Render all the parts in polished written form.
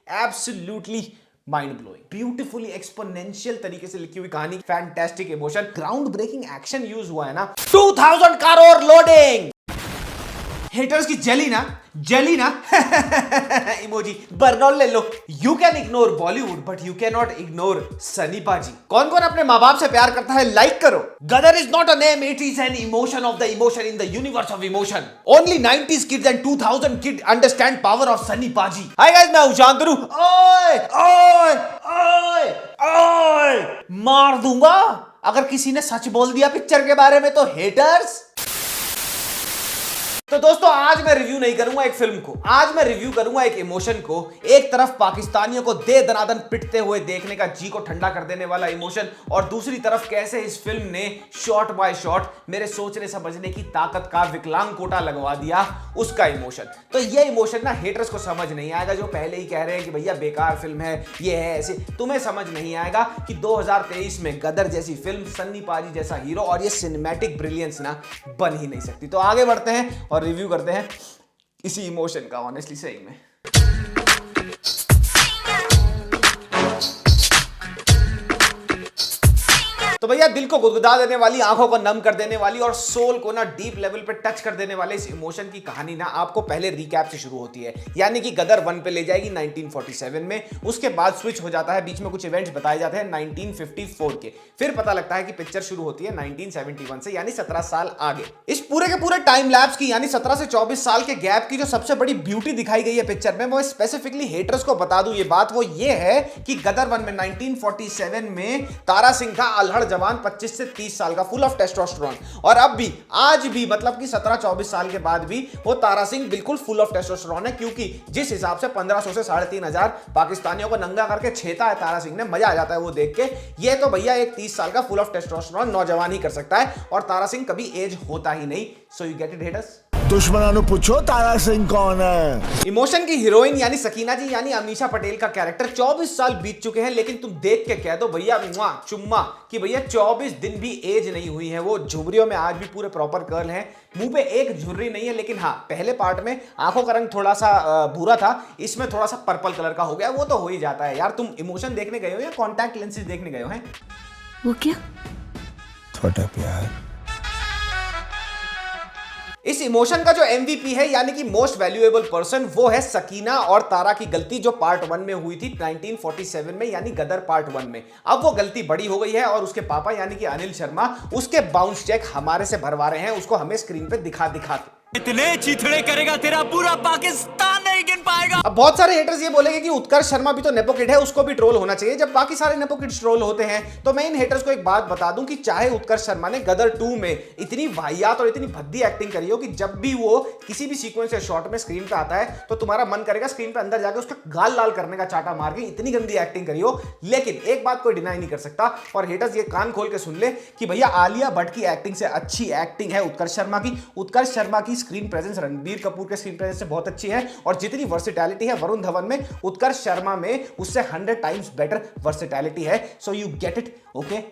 Absolutely mind blowing, beautifully exponential तरीके से लिखी हुई कहानी, fantastic emotion, ground breaking action use हुआ है ना, 2000 करोड़ लोडिंग। हेटर्स की जली ना इमोजी बर्नॉल ले लो। You can ignore Bollywood but you can not ignore Sunny paaji. कौन कौन अपने माँ बाप से प्यार करता है, लाइक करो। Gadar is not a name, it is an emotion of the emotion in the universe of emotion. Only 90s kids and 2000 kid understand power of Sunny पाजी। हाय गाइस, मैं हूं शांतनु। ओए ओए ओए ओए मार दूंगा अगर किसी ने सच बोल दिया पिक्चर के बारे में तो हेटर्स। तो दोस्तों, आज मैं रिव्यू नहीं करूंगा एक फिल्म को, आज मैं रिव्यू करूंगा एक इमोशन को। एक तरफ पाकिस्तानियों को दे दनादन पिटते हुए देखने का जी को ठंडा कर देने वाला इमोशन, और दूसरी तरफ कैसे इस फिल्म ने शॉट बाय शॉट मेरे सोचने समझने की ताकत का विकलांग कोटा लगवा दिया, उसका इमोशन। तो ये इमोशन ना हेटर्स को समझ नहीं आएगा, जो पहले ही कह रहे हैं कि भैया बेकार फिल्म है, ये है ऐसे। तुम्हें समझ नहीं आएगा कि 2023 में गदर जैसी फिल्म, सन्नी पाजी जैसा हीरो और ये सिनेमैटिक ब्रिलियंस ना बन ही नहीं सकती। तो आगे बढ़ते हैं और रिव्यू करते हैं इसी इमोशन का, ऑनेस्टली सही में। तो भैया दिल को गुदगुदा देने वाली, आंखों को नम कर देने वाली और सोल को ना डीप लेवल पे टच कर देने वाले इस इमोशन की कहानी ना आपको पहले रिकैप से शुरू होती है। यानी कि गदर 1 पे ले जाएगी 1947 में, उसके बाद स्विच हो जाता है, बीच में कुछ इवेंट्स बताए जाते हैं 1954 के, फिर पता लगता है कि पिक्चर शुरू होती है 1971 से, यानी 17 साल आगे। इस पूरे के पूरे टाइम लैप्स की, यानी 17 से 24 साल के गैप की जो सबसे बड़ी ब्यूटी दिखाई गई है पिक्चर में, वो स्पेसिफिकली हेटर्स को बता दूं ये बात, वो ये है कि गदर 1 में 1947 में तारा सिंह था अल्हड़ जवान, 25 से 30 साल का, फुल ऑफ टेस्टोस्टेरोन। और अब भी, आज भी, मतलब कि 17-24 साल के बाद भी वो तारा सिंह बिल्कुल फुल ऑफ टेस्टोस्टेरोन है, क्योंकि जिस हिसाब से 1500 से 3500 पाकिस्तानियों को नंगा करके छेता है तारा सिंह ने, मजा आ जाता है वो देख के। ये तो भैया एक 30 साल का फुल ऑफ टेस्टोस्टेरोन नौजवान ही कर सकता है, और तारा सिंह कभी एज होता ही नहीं। So you get it haters. दुश्मनों पूछो तारा सिंह कौन है। इमोशन की हीरोइन यानी सकीना जी, यानी अमीषा पटेल का कैरेक्टर, 24 साल बीत चुके हैं, लेकिन तुम देख के कह दो भैया मुआ चुम्मा कि भैया 24 दिन भी एज नहीं हुई है। वो झुर्रियों में आज भी पूरे प्रॉपर कर्ल हैं, मुंह पे एक झुर्री नहीं है, लेकिन हाँ, पहले पार्ट में आंखों का रंग थोड़ा सा भूरा था, इसमें थोड़ा सा पर्पल कलर का हो गया, वो तो हो ही जाता है यार। तुम इमोशन देखने गए हो या कॉन्टैक्ट लेंसेज देखने गए हो हैं? वो क्या? थोड़ा प्यार। इस इमोशन का जो MVP है, यानी कि मोस्ट वैल्यूएबल पर्सन, वो है सकीना और तारा की गलती, जो पार्ट 1 में हुई थी 1947 में, यानी गदर पार्ट 1 में। अब वो गलती बड़ी हो गई है और उसके पापा यानी कि अनिल शर्मा उसके बाउंस चेक हमारे से भरवा रहे हैं, उसको हमें स्क्रीन पे दिखा के। इतने चीथड़े करेगा तेरा पूरा पाकिस्तान नहीं गिन पाएगा। अब बहुत सारे हेटर्स ये बोलेंगे कि उत्कर्ष शर्मा भी तो नेपो किड है, उसको भी ट्रोल होना चाहिए। जब बाकी सारे नेपो किड्स ट्रोल होते हैं, तो मैं इन हेटर्स को एक बात बता दूं कि चाहे उत्कर्ष शर्मा ने गदर 2 में इतनी वाहियात और इतनी भद्दी एक्टिंग करी हो कि जब भी वो किसी भी सीक्वेंस या शॉट में स्क्रीन पे आता है तो तुम्हारा मन करेगा स्क्रीन पे अंदर जाके उसका गाल लाल करने का चाटा मार के, इतनी गंदी एक्टिंग करी हो। लेकिन एक बात कोई डिनाई नहीं कर सकता, और हेटर्स ये कान खोल के सुन ले कि भैया आलिया भट्ट की एक्टिंग से अच्छी एक्टिंग है उत्कर्ष शर्मा की। उत्कर्ष शर्मा की स्क्रीन प्रेजेंस रणबीर कपूर के स्क्रीन प्रेजेंस से बहुत अच्छी है, और जितनी वर्सेटैलिटी है वरुण धवन में, उत्कर्ष शर्मा में उससे 100 टाइम्स बेटर वर्सेटैलिटी है। So you get it, okay.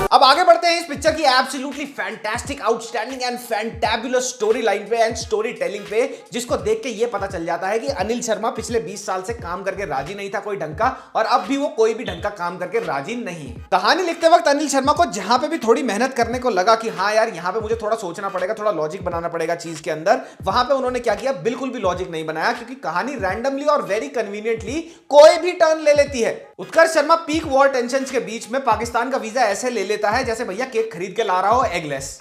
अब आगे बढ़ते हैं इस पिक्चर की absolutely fantastic, outstanding and fantabulous story line पे एंड स्टोरी टेलिंग पे, जिसको देख के ये पता चल जाता है कि अनिल शर्मा पिछले 20 साल से काम करके राजी नहीं था कोई ढंग का, और अब भी वो कोई भी ढंग का काम करके राजी नहीं। कहानी लिखते वक्त अनिल शर्मा को जहां पे भी थोड़ी मेहनत करने को लगा कि हाँ यार यहाँ पे मुझे थोड़ा सोचना पड़ेगा, थोड़ा लॉजिक बनाना पड़ेगा चीज के अंदर, वहां पे उन्होंने क्या किया, बिल्कुल भी लॉजिक नहीं बनाया, क्योंकि कहानी रैंडमली और वेरी कन्वीनियंटली कोई भी टर्न ले लेती है। उत्कर्ष शर्मा पीक वॉर टेंशन के बीच में पाकिस्तान का वीजा ऐसे ले लेता है जैसे भैया केक खरीद के ला रहा हो एगलेस।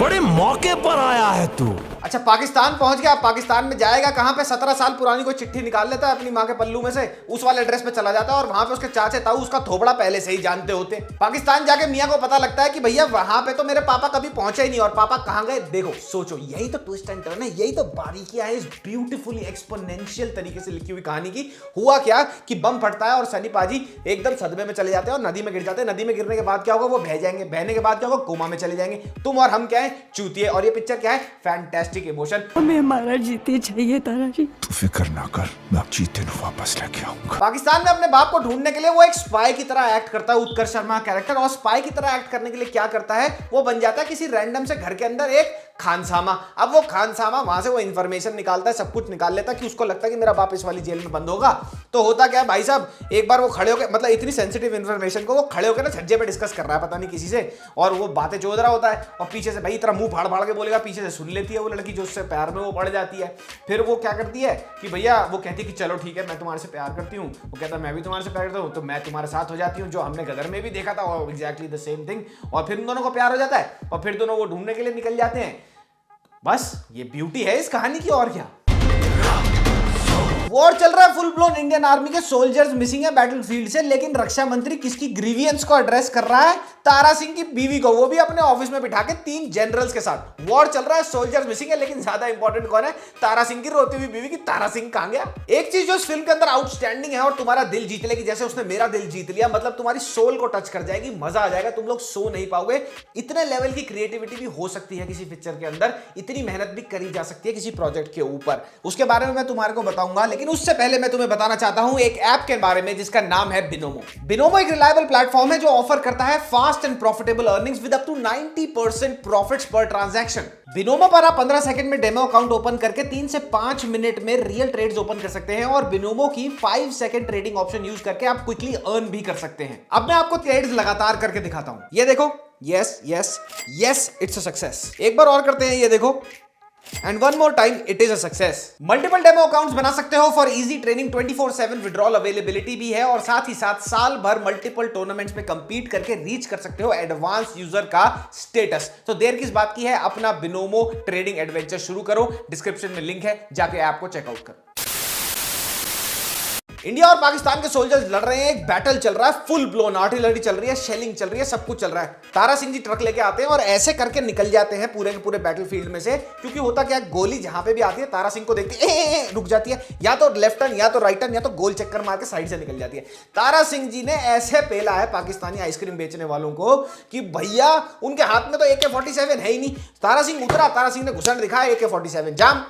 बड़े मौके पर आया है तू। अच्छा, पाकिस्तान पहुंच गया। पाकिस्तान में जाएगा कहां पे? 17 साल पुरानी कोई चिट्ठी निकाल लेता है अपनी मां के पल्लू में से, उस वाले एड्रेस पे चला जाता है, और वहां पे उसके चाचे ताऊ उसका थोबड़ा पहले से ही जानते होते। पाकिस्तान जाके मियां को पता लगता है कि भैया वहां पे तो मेरे पापा कभी पहुंचे ही नहीं, और पापा कहां गए? देखो, सोचो, यही तो ट्विस्ट एंड टर्न है, यही तो बारीकियां है इस ब्यूटीफुली एक्सपोनेंशियल तरीके से लिखी हुई कहानी की। हुआ क्या कि बम फटता है और सनी पाजी एकदम सदमे में चले जाते हैं और नदी में गिर जाते हैं। नदी में गिरने के बाद क्या होगा? वो बह जाएंगे, बहने के बाद क्या होगा? कोमा में चले जाएंगे। तुम और हम क्या है? चूतिए। और ये पिक्चर क्या है? Fantastic emotion. हमें हमारा जीते चाहिए तारा जी। तू फिक्र ना कर, मैं अब जीते को वापस लेके आऊंगा। पाकिस्तान में अपने बाप को ढूंढने के लिए वो एक स्पाई की तरह एक्ट करता है उत्कर्ष शर्मा कैरेक्टर, और स्पाई की तरह एक्ट करने के लिए क्या करता है? वो बन जाता है किसी रैंडम से घर के अंदर एक खानसामा। अब वो खानसामा वहां से वो इंफॉर्मेशन निकालता है, सब कुछ निकाल लेता है कि उसको लगता है कि मेरा बाप इस वाली जेल में बंद होगा। तो होता क्या है भाई साहब, एक बार वो खड़े होकर, मतलब इतनी सेंसिटिव इंफॉर्मेशन को वो खड़े होकर ना छज्जे पे डिस्कस कर रहा है पता नहीं किसी से, और वो बातें चोद रहा होता है, और पीछे से भाई इतना मुंह फाड़ फाड़ के बोलेगा, पीछे से सुन लेती है वो लड़की जो उससे प्यार में वो पड़ जाती है। फिर वो क्या करती है कि भैया, वो कहती है कि चलो ठीक है मैं तुम्हारे से प्यार करती हूँ, वो कहता है मैं भी तुम्हारे से प्यार करता हूँ, तो मैं तुम्हारे साथ हो जाती हूँ, जो हमने गदर में भी देखा था और एग्जैक्टली द सेम थिंग। और फिर उन दोनों को प्यार हो जाता है और फिर दोनों वो ढूंढने के लिए निकल जाते हैं। बस ये ब्यूटी है इस कहानी की, और क्या। वॉर चल रहा है फुल ब्लोन, इंडियन आर्मी के सोल्जर्स मिसिंग है बैटलफील्ड से, लेकिन रक्षा मंत्री किसकी ग्रीवियंस को एड्रेस कर रहा है? तारा सिंह की बीवी को, वो भी अपने ऑफिस में बिठा के 3 जनरल्स के साथ। वॉर चल रहा है, सोल्जर्स मिसिंग है, लेकिन ज्यादा इंपॉर्टेंट कौन है? तारा सिंह की रोती हुई बीवी की तारा सिंह कहां गया? एक चीज जो इस फिल्म के अंदर आउटस्टैंडिंग है और तुम्हारा दिल जीत लेगी, जैसे उसने मेरा दिल जीत लिया, मतलब तुम्हारी सोल को टच कर जाएगी, मजा आ जाएगा, तुम लोग सो नहीं पाओगे। इतने लेवल की क्रिएटिविटी भी हो सकती है किसी पिक्चर के अंदर, इतनी मेहनत भी करी जा सकती है किसी प्रोजेक्ट के ऊपर, उसके बारे में मैं तुम्हारे को बताऊंगा। लेकिन उससे पहले मैं तुम्हें बताना चाहता हूं एक ऐप के बारे में जिसका नाम है बिनोमो। बिनोमो एक रिलायबल प्लेटफॉर्म है जो ऑफर करता है fast and profitable earnings with up to 90% profits per transaction. Binomo पर आप 15 सेकंड में डेमो अकाउंट ओपन करके 3 से 5 मिनट में रियल ट्रेड्स ओपन कर सकते हैं, और बिनोमो की 5 सेकंड ट्रेडिंग ऑप्शन यूज करके आप क्विकली अर्न भी कर सकते हैं। अब मैं आपको ट्रेड्स लगातार करके दिखाता हूं। ये देखो, yes yes yes, it's a success. एक बार और करते हैं, ये देखो, and one more time, it is a success. Multiple demo accounts बना सकते हो for easy training, 24/7 withdrawal availability भी है, और साथ ही साथ साल भर मल्टीपल टूर्नामेंट्स में कंपीट करके रीच कर सकते हो एडवांस यूजर का स्टेटस। तो देर किस बात की है, अपना बिनोमो ट्रेडिंग एडवेंचर शुरू करो। डिस्क्रिप्शन में लिंक है, जाके ऐप को चेकआउट करो। इंडिया और पाकिस्तान के सोल्जर्स लड़ रहे हैं, एक बैटल चल रहा है, फुल ब्लोन आर्टिलरी चल रही है, शेलिंग चल रही है, सब कुछ चल रहा है। तारा सिंह जी ट्रक लेके आते हैं और ऐसे करके निकल जाते हैं पूरे के पूरे बैटलफील्ड में से, क्योंकि होता क्या, गोली जहां पे भी आती है तारा सिंह को देखती है रुक जाती है, या तो लेफ्ट टर्न, या तो राइट टर्न, या तो गोल चक्कर मार के साइड से निकल जाती है। तारा सिंह जी ने ऐसे पेला है पाकिस्तानी आइसक्रीम बेचने वालों को कि भैया उनके हाथ में तो AK-47 है ही नहीं। तारा सिंह उतरा, तारा सिंह ने घुसन दिखाया, AK-47 जाम।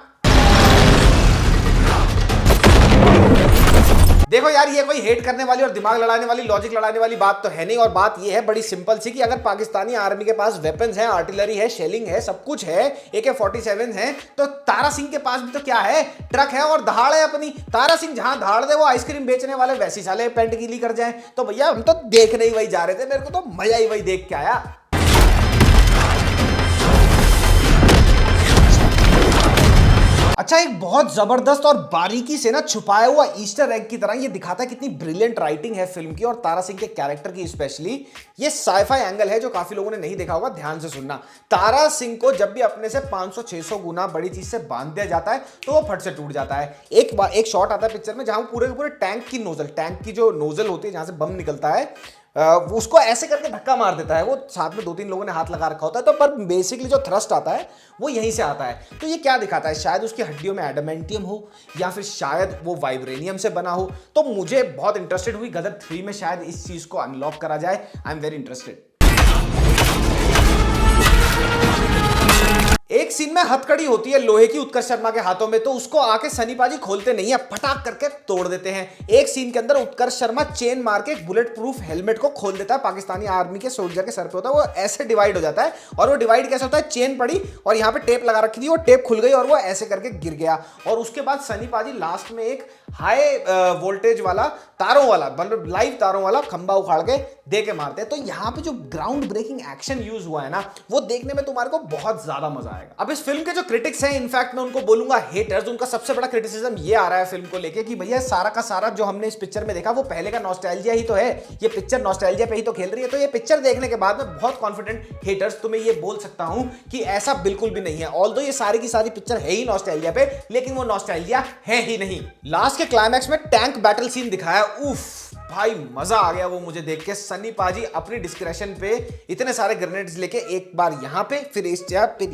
देखो यार, ये कोई हेट करने वाली और दिमाग लड़ाने वाली, लॉजिक लड़ाने वाली बात तो है नहीं, और बात ये है बड़ी सिंपल सी कि अगर पाकिस्तानी आर्मी के पास वेपन्स हैं, आर्टिलरी है, शेलिंग है, सब कुछ है, AK-47 है, तो तारा सिंह के पास भी तो क्या है, ट्रक है और दहाड़ है अपनी। तारा सिंह जहां दहाड़ दे वो आइसक्रीम बेचने वाले वैसी साले पेंट गीली कर जाए। तो भैया हम तो देखने ही वही जा रहे थे, मेरे को तो मजा ही वही देख के आया। अच्छा, एक बहुत जबरदस्त और बारीकी से ना छुपाया हुआ ईस्टर एग की तरह ये दिखाता है कितनी ब्रिलियंट राइटिंग है फिल्म की, और तारा सिंह के कैरेक्टर की स्पेशली। ये साइफाई एंगल है जो काफी लोगों ने नहीं देखा होगा, ध्यान से सुनना। तारा सिंह को जब भी अपने से 500-600 गुना बड़ी चीज से बांध दिया जाता है तो वो फट से टूट जाता है। एक शॉट आता है पिक्चर में जहां पूरे के पूरे टैंक की जो नोजल होती है, जहां से बम निकलता है, उसको ऐसे करके धक्का मार देता है। वो साथ में 2-3 लोगों ने हाथ लगा रखा होता है, तो पर बेसिकली जो थ्रस्ट आता है वो यहीं से आता है। तो ये क्या दिखाता है, शायद उसकी हड्डियों में एडामेंटियम हो, या फिर शायद वो वाइब्रेनियम से बना हो। तो मुझे बहुत इंटरेस्टेड हुई, गदर 3 में शायद इस चीज को अनलॉक करा जाए। I am very interested. एक सीन में हथकड़ी होती है लोहे की उत्कर्ष शर्मा के हाथों में, तो उसको आके सनी पाजी खोलते नहीं है, फटाक करके तोड़ देते हैं। एक सीन के अंदर उत्कर्ष शर्मा चेन मार के बुलेट प्रूफ हेलमेट को खोल देता है, पाकिस्तानी आर्मी के सोल्जर के सर पे होता है, वो ऐसे डिवाइड हो जाता है। और वो डिवाइड कैसे होता है, चेन पड़ी और यहाँ पे टेप लगा रखी थी, वो टेप खुल गई और वो ऐसे करके गिर गया। और उसके बाद सनी पाजी लास्ट में एक हाई वोल्टेज वाला तारों वाला, मतलब लाइव तारों वाला खंबा उखाड़ के दे के मारते हैं। तो यहाँ पे जो ग्राउंड ब्रेकिंग एक्शन यूज हुआ है ना, वो देखने में तुम्हारे को बहुत ज्यादा मजा आएगा। अब इस फिल्म के जो क्रिटिक्स हैं, इनफैक्ट मैं उनको बोलूंगा हेटर्स, उनका सबसे बड़ा क्रिटिसिज्म ये आ रहा है फिल्म को लेके कि भैया सारा का सारा जो हमने इस पिक्चर में देखा वो पहले का नॉस्टैल्जिया ही तो है, ये पिक्चर नॉस्टैल्जिया पे ही तो खेल रही है। तो ये पिक्चर देखने के बाद में बहुत कॉन्फिडेंट हेटर्स तुम्हें ये बोल सकता हूं कि ऐसा बिल्कुल भी नहीं है। ऑल्दो ये सारी की सारी पिक्चर है ही नॉस्टैल्जिया पे, लेकिन वो नॉस्टैल्जिया है ही नहीं। लास्ट के क्लाइमैक्स में टैंक बैटल सीन दिखाया, उफ भाई मजा आ गया वो मुझे देख के। सन्नी पाजी अपनी डिस्क्रेशन पे इतने सारे ग्रेनेड्स लेके एक बार यहाँ पे, फिर इस जगह, फिर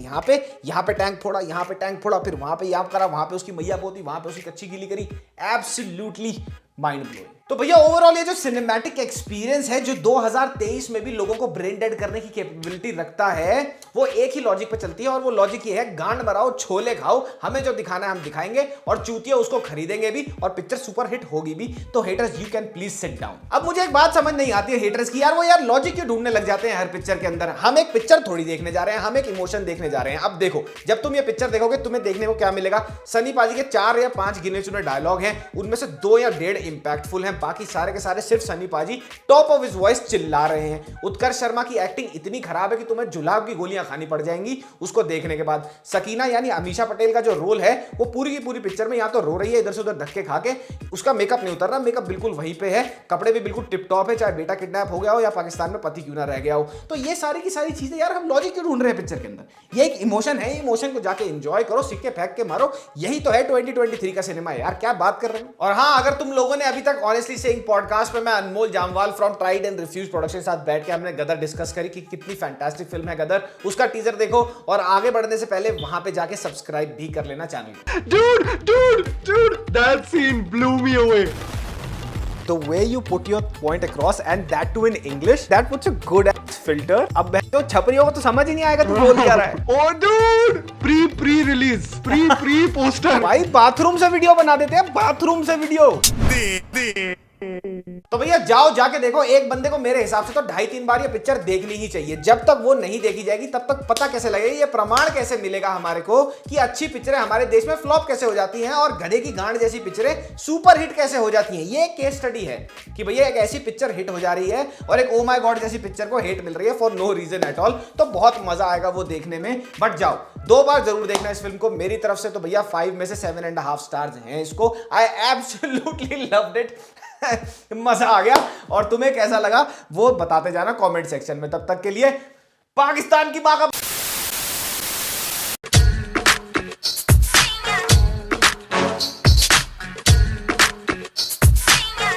यहाँ पे टैंक फोड़ा, यहाँ पे टैंक फोड़ा, फिर वहां पे याद करा, वहां पे उसकी मैया पोती, वहां पे उसकी कच्ची गीली करी। Absolutely mind blowing. तो भैया ओवरऑल ये जो सिनेमैटिक एक्सपीरियंस है जो 2023 में भी लोगों को ब्रेन डेड करने की कैपेबिलिटी रखता है, वो एक ही लॉजिक पे चलती है और वो लॉजिक ये है, गांड मराओ, छोले खाओ, हमें जो दिखाना है हम दिखाएंगे और चूतिया उसको खरीदेंगे भी और पिक्चर सुपर हिट होगी भी। तो haters you can please sit down. अब मुझे एक बात समझ नहीं आती है हेटर्स की, यार वो यार लॉजिक क्यों ढूंढने लग जाते हैं हर पिक्चर के अंदर। हम एक पिक्चर थोड़ी देखने जा रहे हैं, हम एक इमोशन देखने जा रहे हैं। अब देखो, जब तुम ये पिक्चर देखोगे तुम्हें देखने को क्या मिलेगा? सनी पाजी के 4 या 5 गिने चुने डायलॉग हैं, उनमें से 2 या 1.5 इंपैक्टफुल हैं, बाकी सारे के सारे सिर्फ सनी पाजी टॉप ऑफ हिज वॉइस चिल्ला रहे हैं। उत्कर्ष शर्मा की एक्टिंग इतनी खराब है कि तुम्हें जुलाब की गोलियां खानी पड़ जाएंगी उसको देखने के बाद। सकीना यानी अमीषा पटेल का जो रोल है वो पूरी की पूरी पिक्चर में या तो रो रही है इधर से उधर धक्के खा के, उसका मेकअप नहीं उतर रहा, मेकअप बिल्कुल वहीं पे है, कपड़े भी बिल्कुल टिप टॉप है, चाहे बेटा किडनैप हो गया हो या पाकिस्तान में पति क्यों ना रह गया हो। तो ये सारी की सारी चीजें यार हम लॉजिक क्यों ढूंढ रहे हैं पिक्चर के अंदर? ये एक इमोशन है, इमोशन को जाके एंजॉय करो, सिक्के फेंक के मारो, यही तो है 2023 का सिनेमा यार, क्या बात कर रहे हो। और हाँ, अगर तुम लोगों ने अभी तक ऑनेस्टली सेइंग पॉडकास्ट पे मैं Anmol Jamwal from tried and refuse production साथ बैठ के हमने गदर डिस्कस करी कि कितनी फैंटास्टिक फिल्म है गदर, उसका टीजर देखो और आगे बढ़ने से पहले वहां पे जाके सब्सक्राइब भी कर लेना channel. Dude, that scene blew me away. The way you put your point across and that too in English, that puts a good ass filter. अब तो छपरी होगा तो समझ ही नहीं आएगा तू बोल क्या रहा है। Oh dude, pre-release, pre poster. भाई बाथरूम से वीडियो बना देते हैं, बाथरूम से वीडियो। तो भैया जाओ जाके देखो, एक बंदे को मेरे हिसाब से तो 2.5-3 बार ये पिक्चर देखनी ही चाहिए। जब तक वो नहीं देखी जाएगी तब तक पता कैसे लगेगा, ये प्रमाण कैसे मिलेगा हमारे को कि अच्छी पिक्चरें हमारे देश में फ्लॉप कैसे हो जाती हैं और गधे की गांड जैसी पिक्चरें सुपर हिट कैसे हो जाती हैं। ये केस स्टडी है कि भैया एक ऐसी पिक्चर हिट हो जा रही है और एक ओ माय गॉड जैसी पिक्चर को हिट मिल रही है for no reason at all. तो बहुत मजा आएगा वो देखने में। बट जाओ 2 बार जरूर देखना इस फिल्म को। मेरी तरफ से तो भैया 5 में से 7.5 स्टार्स हैं इसको। I absolutely loved it. मजा आ गया। और तुम्हें कैसा लगा वो बताते जाना कमेंट सेक्शन में। तब तक के लिए पाकिस्तान की मां का